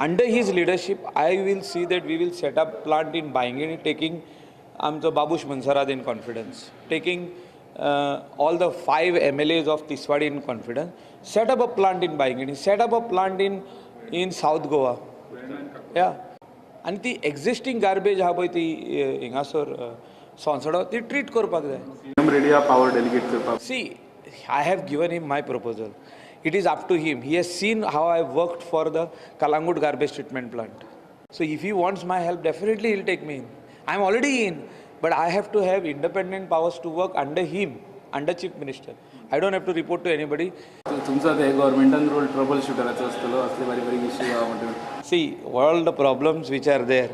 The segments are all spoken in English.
under his leadership, I will see that we will set up plant in Baingini, taking Amcho Babush Mansarad in confidence, taking all the 5 MLAs of Tiswadi in confidence, set up a plant in Baingini, set up a plant in South Goa. Yeah. And the existing garbage ha pay ती हिंगासर Sonsada ती treat करपाक जाय. I'm ready a power delegate करपाक. See, I have given him my proposal. It is up to him. He has seen how I worked for the Kalangut garbage treatment plant. So if he wants my help, definitely he'll take me in. I'm already in, but I have to have independent powers to work under him, under Chief Minister. I don't have to report to anybody. तुमचा ते गव्हर्नमेंटन role trouble शूटराचो असतलो असले बारीक बारीक issue हा म्हणटा. See, all the problems which are there,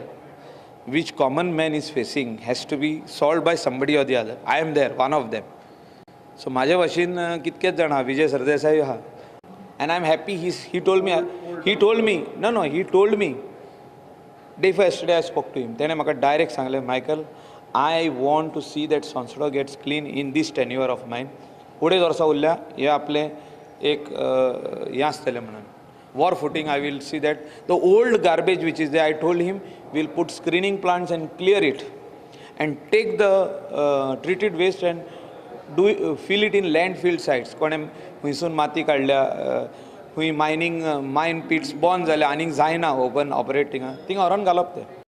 which common man is facing, has to be solved by somebody or the other. I am there, one of them. So माझ्या भाशेन कितकेच जाण हा, विजय सरदेसाई हा. And I'm happy he told me, day before yesterday I spoke to him. Then I direct सांगले, Michael, I want to see that Sonsada gets clean in this tenure of mine. पुढे वर्सा उरल्या हे आपले एक हें आसतलें म्हणून war footing. I will see that the old garbage which is there, I told him, we'll put screening plants and clear it and take the treated waste and fill it in landfill sites. कोणें हुंयसून माती काडल्या, हुंय mining मायन पिट्स बंद जाल्या आनीक जायना open ऑपरेटिंगा, थिंगा व्हरोन घालप ते.